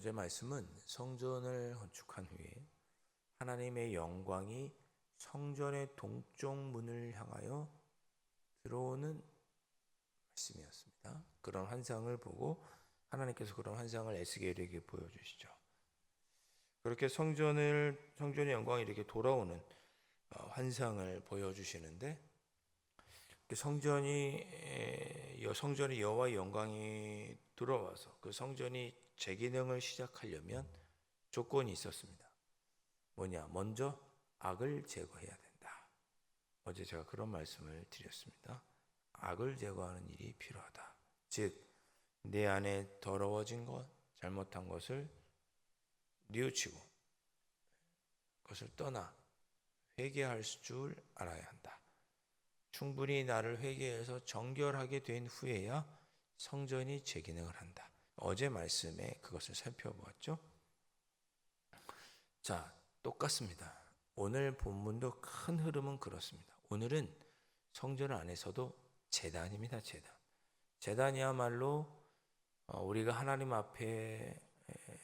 어제 말씀은 성전을 건축한 후에 하나님의 영광이 성전의 동쪽 문을 향하여 들어오는 말씀이었습니다. 그런 환상을 보고 하나님께서 그런 환상을 에스겔에게 보여주시죠. 그렇게 성전의 영광이 이렇게 돌아오는 환상을 보여주시는데, 성전이 여호와의 영광이 들어와서 그 성전이 재기능을 시작하려면 조건이 있었습니다. 뭐냐? 먼저 악을 제거해야 된다. 어제 제가 그런 말씀을 드렸습니다. 악을 제거하는 일이 필요하다. 즉, 내 안에 더러워진 것, 잘못한 것을 뉘우치고 그것을 떠나 회개할 줄 알아야 한다. 충분히 나를 회개해서 정결하게 된 후에야 성전이 재기능을 한다. 어제 말씀에 그것을 살펴보았죠. 자, 똑같습니다. 오늘 본문도 큰 흐름은 그렇습니다. 오늘은 성전 안에서도 제단입니다. 제단이야말로 우리가 하나님 앞에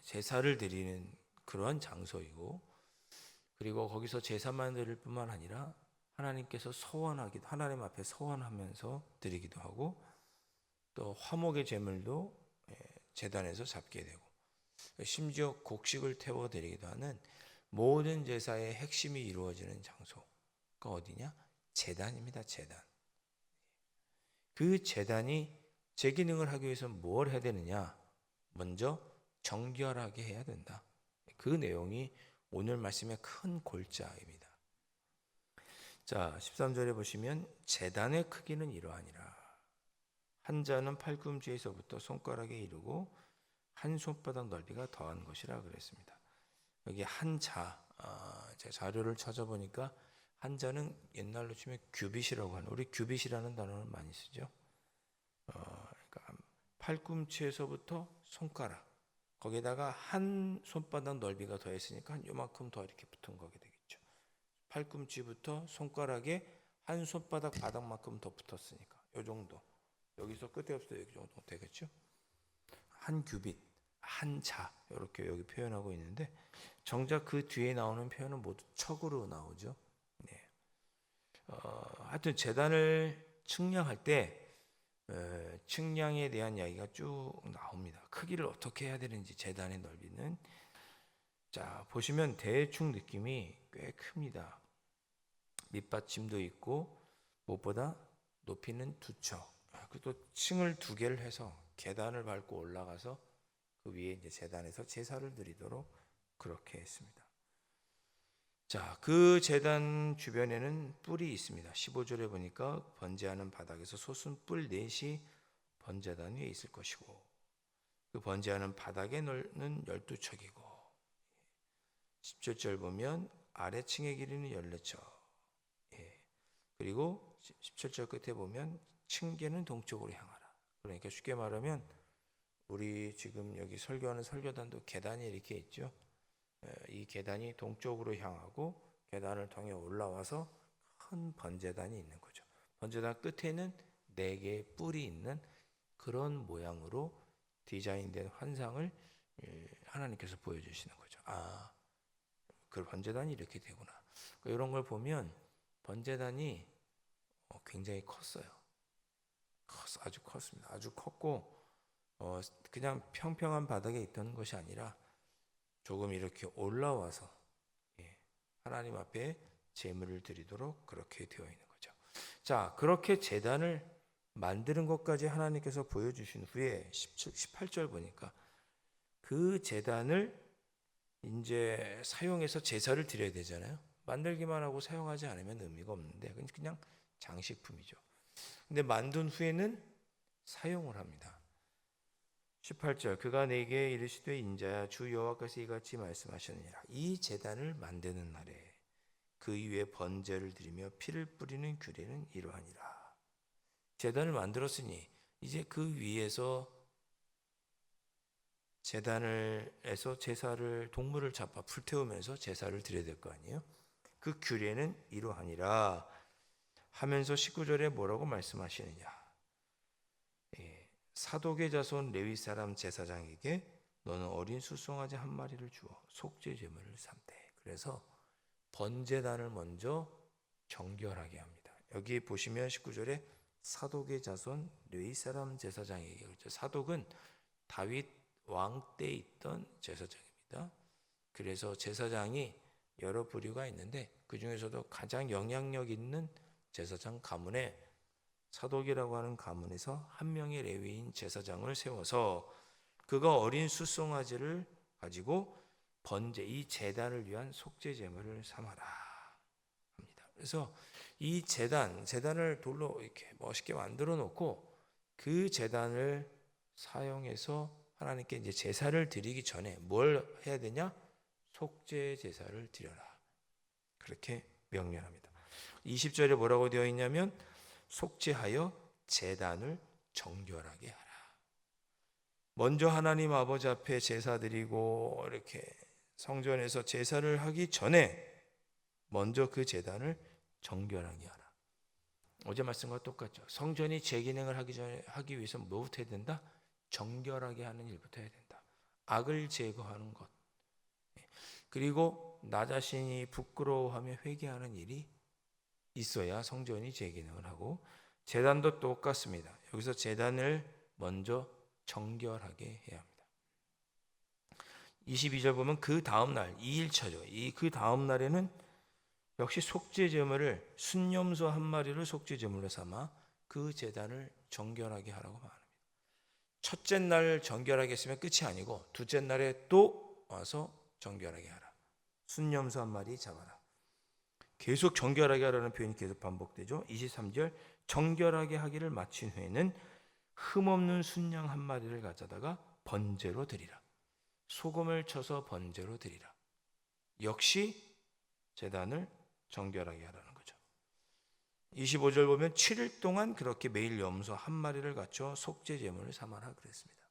제사를 드리는 그러한 장소이고, 그리고 거기서 제사만 드릴 뿐만 아니라 하나님께서 하나님 앞에 서원하면서 드리기도 하고, 또 화목의 제물도 제단에서 잡게 되고, 심지어 곡식을 태워 드리기도 하는 모든 제사의 핵심이 이루어지는 장소가 어디냐? 제단입니다. 제단. 그 제단이 제 기능을 하기 위해서 뭘 해야 되느냐? 먼저 정결하게 해야 된다. 그 내용이 오늘 말씀의 큰 골자입니다. 자, 13절에 보시면 제단의 크기는 이러하니라. 한 자는 팔꿈치에서부터 손가락에 이르고 한 손바닥 넓이가 더한 것이라 그랬습니다. 여기 한 자, 제 자료를 찾아보니까 한 자는 옛날로 치면 규빗이라고 하는, 우리 규빗이라는 단어를 많이 쓰죠. 그러니까 팔꿈치에서부터 손가락, 거기다가 한 손바닥 넓이가 더했으니까 한 요만큼 더 이렇게 붙은 거게 되겠죠. 팔꿈치부터 손가락에 한 손바닥 바닥만큼 더 붙었으니까 요 정도. 여기서 끝에 없어도 이 정도 되겠죠. 한 규빗, 한 자, 이렇게 여기 표현하고 있는데, 정작 그 뒤에 나오는 표현은 모두 척으로 나오죠. 네. 하여튼 제단을 측량할 때 측량에 대한 이야기가 쭉 나옵니다. 크기를 어떻게 해야 되는지, 제단의 넓이는. 자, 보시면 대충 느낌이 꽤 큽니다. 밑받침도 있고 무엇보다 높이는 2척. 그리고 또 층을 2개를 해서 계단을 밟고 올라가서 그 위에 이제 제단에서 제사를 드리도록 그렇게 했습니다. 자, 그 제단 주변에는 뿔이 있습니다. 15절에 보니까 번제하는 바닥에서 솟은 뿔 넷이 번제단 위에 있을 것이고, 그 번제하는 바닥의 넓이는 12척이고, 17절 보면 아래층의 길이는 14척. 그리고 17절 끝에 보면 층계는 동쪽으로 향하라. 그러니까 쉽게 말하면 우리 지금 여기 설교하는 설교단도 계단이 이렇게 있죠. 이 계단이 동쪽으로 향하고 계단을 통해 올라와서 큰 번제단이 있는 거죠. 번제단 끝에는 4개의 뿔이 있는 그런 모양으로 디자인된 환상을 하나님께서 보여주시는 거죠. 아, 그 번제단이 이렇게 되구나. 이런 걸 보면 번제단이 굉장히 컸어요. 아주 컸습니다. 아주 컸고 그냥 평평한 바닥에 있던 것이 아니라 조금 이렇게 올라와서 하나님 앞에 제물을 드리도록 그렇게 되어 있는 거죠. 자, 그렇게 제단을 만드는 것까지 하나님께서 보여주신 후에 18절 보니까 그 제단을 이제 사용해서 제사를 드려야 되잖아요. 만들기만 하고 사용하지 않으면 의미가 없는데 그냥 장식품이죠. 근데 만든 후에는 사용을 합니다. 18절, 그가 내게 이르시되 인자야 주 여호와께서 이같이 말씀하셨느니라. 이 제단을 만드는 날에 그 위에 번제를 드리며 피를 뿌리는 규례는 이러하니라. 제단을 만들었으니 이제 그 위에서 제단을해서 제사를, 동물을 잡아 불태우면서 제사를 드려야 될 거 아니에요. 그 규례는 이러하니라 하면서 19절에 뭐라고 말씀하시느냐. 사독의 자손 레위 사람 제사장에게 너는 어린 수송아지 한 마리를 주어 속죄 제물을 삼되. 그래서 번제단을 먼저 정결하게 합니다. 여기 보시면 19절에 사독의 자손 르이 사람 제사장에게, 그렇죠? 사독은 다윗 왕 때 있던 제사장입니다. 그래서 제사장이 여러 부류가 있는데 그 중에서도 가장 영향력 있는 제사장 가문에 사독이라고 하는 가문에서 한 명의 레위인 제사장을 세워서 그가 어린 숫송아지를 가지고 번제, 이 제단을 위한 속죄 제물을 삼아라 합니다. 그래서 이 제단을 돌로 이렇게 멋있게 만들어 놓고 그 제단을 사용해서 하나님께 이제 제사를 드리기 전에 뭘 해야 되냐? 속죄 제사를 드려라. 그렇게 명령합니다. 20절에 뭐라고 되어 있냐면 속죄하여 제단을 정결하게 하라. 먼저 하나님 아버지 앞에 제사 드리고 이렇게 성전에서 제사를 하기 전에 먼저 그 제단을 정결하게 하라. 어제 말씀과 똑같죠. 성전이 재기능을 하기 위해서 뭐부터 해야 된다? 정결하게 하는 일부터 해야 된다. 악을 제거하는 것. 그리고 나 자신이 부끄러워하며 회개하는 일이 있어야 성전이 재기능을 하고, 제단도 똑같습니다. 여기서 제단을 먼저 정결하게 해야 합니다. 22절 보면 그 다음 날 2일차죠. 그 다음 날에는 역시 속죄 제물을 순염소 한 마리를 속죄 제물로 삼아 그 제단을 정결하게 하라고 말합니다. 첫째 날 정결하게 했으면 끝이 아니고 둘째 날에 또 와서 정결하게 하라. 순염소 한 마리 잡아라. 계속 정결하게 하라는 표현이 계속 반복되죠. 23절 정결하게 하기를 마친 후에는 흠없는 순양 한 마리를 가져다가 번제로 드리라. 소금을 쳐서 번제로 드리라. 역시 제단을 정결하게 하라는 거죠. 25절 보면 7일 동안 그렇게 매일 염소 한 마리를 갖춰 속죄 제물을 삼아라 그랬습니다.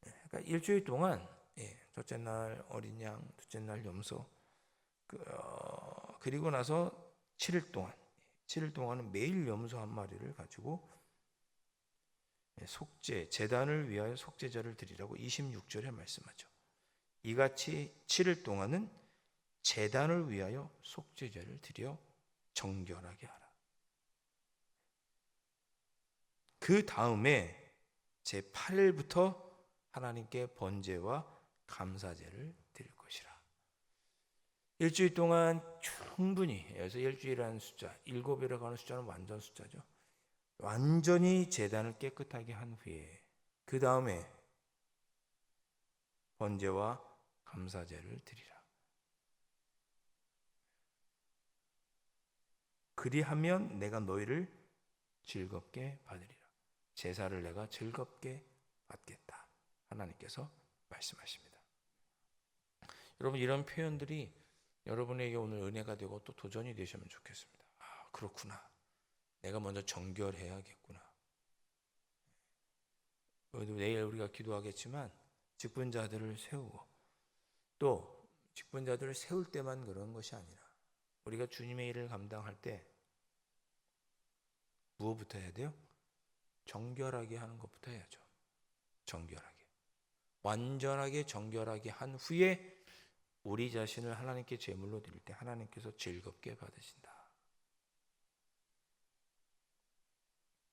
그러니까 일주일 동안 첫째 날 어린 양, 둘째 날 염소, 그리고 나서 7일 동안은 매일 염소 한 마리를 가지고 속죄, 제단을 위하여 속죄제를 드리라고 26절에 말씀하죠. 이같이 7일 동안은 제단을 위하여 속죄제를 드려 정결하게 하라. 그 다음에 제8일부터 하나님께 번제와 감사제를 드릴 것이라. 일주일 동안 충분히, 여기서 일주일이라는 숫자, 7이라고 하는 숫자는 완전 숫자죠. 완전히 제단을 깨끗하게 한 후에 그 다음에 번제와 감사제를 드리라. 그리하면 내가 너희를 즐겁게 받으리라. 제사를 내가 즐겁게 받겠다. 하나님께서 말씀하십니다. 여러분, 이런 표현들이 여러분에게 오늘 은혜가 되고 또 도전이 되시면 좋겠습니다. 아, 그렇구나. 내가 먼저 정결해야겠구나. 내일 우리가 기도하겠지만 직분자들을 세우고, 또 직분자들을 세울 때만 그런 것이 아니라 우리가 주님의 일을 감당할 때 무엇부터 해야 돼요? 정결하게 하는 것부터 해야죠. 정결하게. 완전하게 정결하게 한 후에 우리 자신을 하나님께 제물로 드릴 때 하나님께서 즐겁게 받으신다.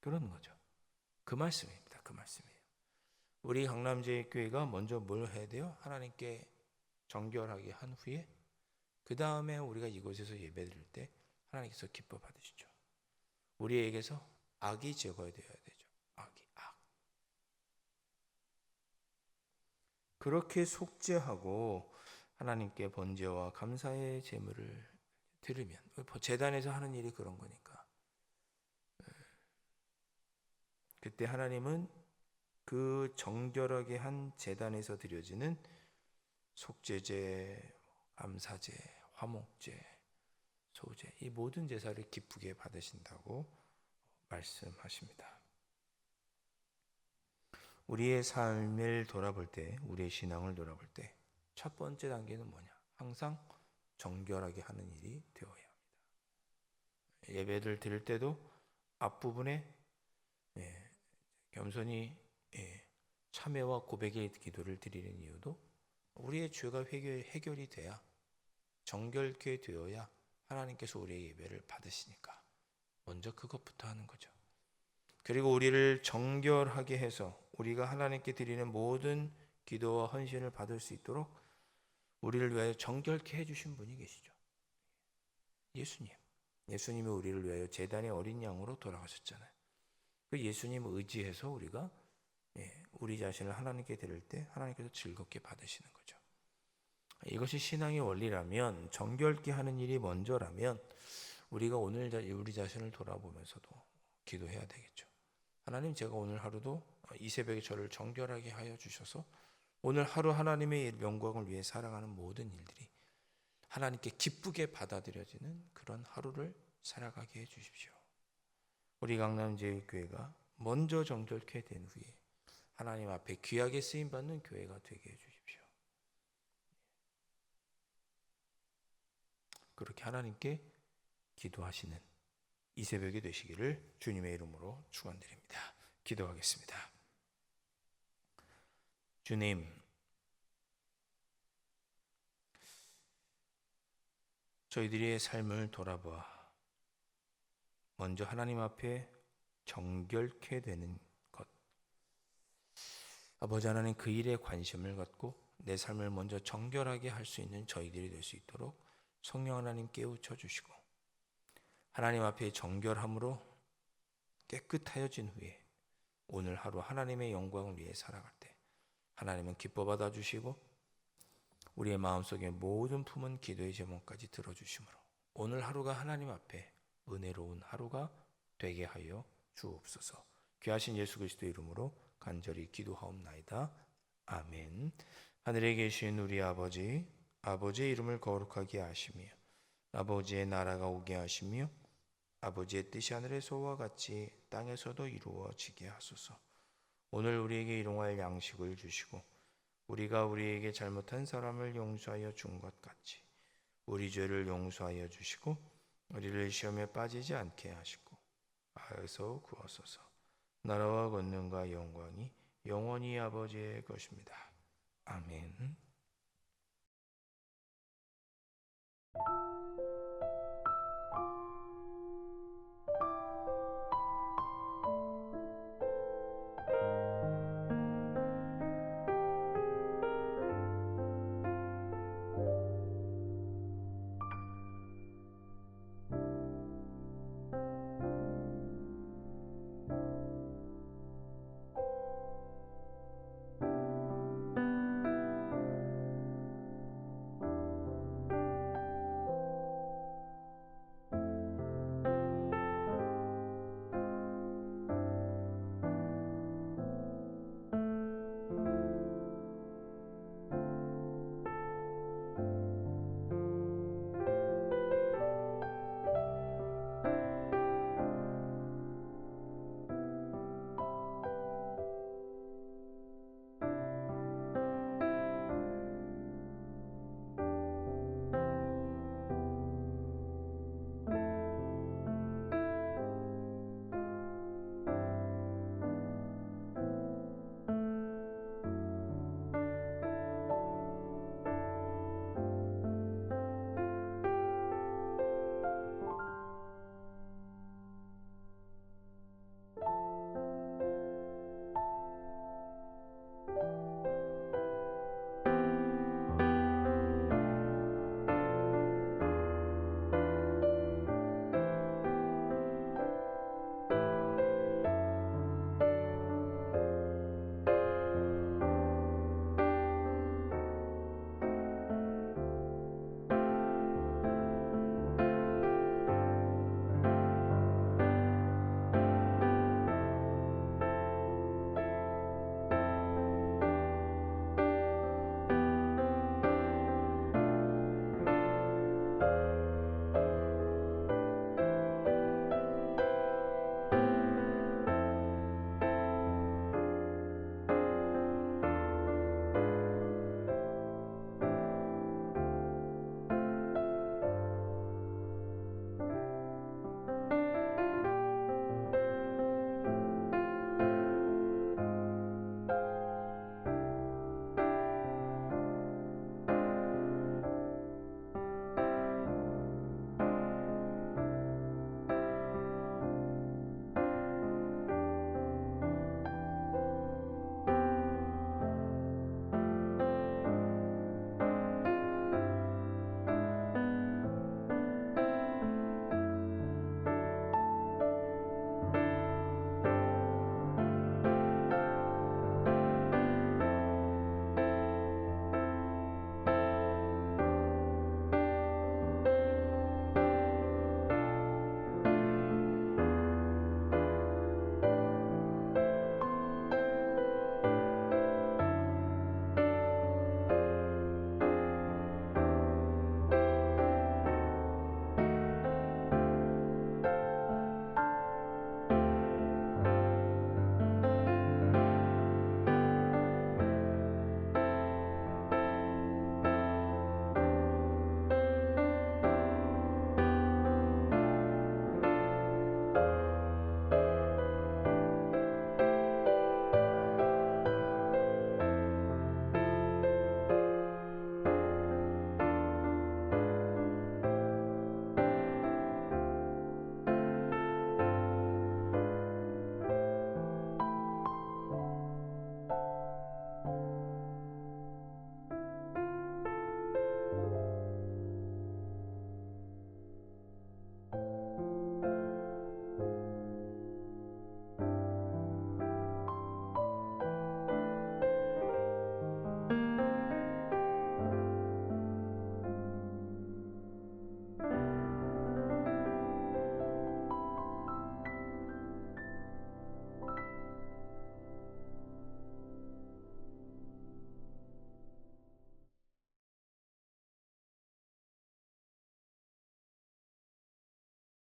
그런 거죠. 그 말씀입니다. 그 말씀이에요. 우리 강남제일교회가 먼저 뭘 해야 돼요? 하나님께 정결하게 한 후에 그 다음에 우리가 이곳에서 예배드릴 때 하나님께서 기뻐 받으시죠. 우리에게서 악이 제거되어야 되죠. 악. 그렇게 속죄하고 하나님께 번제와 감사의 제물을 드리면, 제단에서 하는 일이 그런 거니까, 그때 하나님은 그 정결하게 한 제단에서 드려지는 속죄제, 감사제, 화목제, 소제, 이 모든 제사를 기쁘게 받으신다고 말씀하십니다. 우리의 삶을 돌아볼 때, 우리의 신앙을 돌아볼 때 첫 번째 단계는 뭐냐? 항상 정결하게 하는 일이 되어야 합니다. 예배를 드릴 때도 앞부분에 겸손히 참회와 고백의 기도를 드리는 이유도 우리의 죄가 해결이 돼야, 정결케 되어야 하나님께서 우리의 예배를 받으시니까 먼저 그것부터 하는 거죠. 그리고 우리를 정결하게 해서 우리가 하나님께 드리는 모든 기도와 헌신을 받을 수 있도록 우리를 위하여 정결케 해주신 분이 계시죠. 예수님. 예수님이 우리를 위하여 제단의 어린 양으로 돌아가셨잖아요. 그 예수님을 의지해서 우리가 우리 자신을 하나님께 드릴 때 하나님께서 즐겁게 받으시는 거죠. 이것이 신앙의 원리라면, 정결케 하는 일이 먼저라면 우리가 오늘 우리 자신을 돌아보면서도 기도해야 되겠죠. 하나님, 제가 오늘 하루도 이 새벽에 저를 정결하게 하여 주셔서 오늘 하루 하나님의 영광을 위해 살아가는 모든 일들이 하나님께 기쁘게 받아들여지는 그런 하루를 살아가게 해 주십시오. 우리 강남제일교회가 먼저 정결케 된 후에 하나님 앞에 귀하게 쓰임받는 교회가 되게 해 주십시오. 그렇게 하나님께 기도하시는 이 새벽이 되시기를 주님의 이름으로 축원드립니다. 기도하겠습니다. 주님, 저희들의 삶을 돌아보아 먼저 하나님 앞에 정결케 되는 것, 아버지 하나님, 그 일에 관심을 갖고 내 삶을 먼저 정결하게 할 수 있는 저희들이 될 수 있도록 성령 하나님 깨우쳐 주시고, 하나님 앞에 정결함으로 깨끗하여진 후에 오늘 하루 하나님의 영광을 위해 살아갈 때 하나님은 기뻐 받아주시고 우리의 마음속에 모든 품은 기도의 제목까지 들어주심으로 오늘 하루가 하나님 앞에 은혜로운 하루가 되게 하여 주옵소서. 귀하신 예수 그리스도 이름으로 간절히 기도하옵나이다. 아멘. 하늘에 계신 우리 아버지, 아버지의 이름을 거룩하게 하시며 아버지의 나라가 오게 하시며 아버지의 뜻이 하늘에서와 같이 땅에서도 이루어지게 하소서. 오늘 우리에게 일용할 양식을 주시고 우리가 우리에게 잘못한 사람을 용서하여 준 것 같이 우리 죄를 용서하여 주시고 우리를 시험에 빠지지 않게 하시고 악에서 구하소서. 나라와 권능과 영광이 영원히 아버지의 것입니다. 아멘.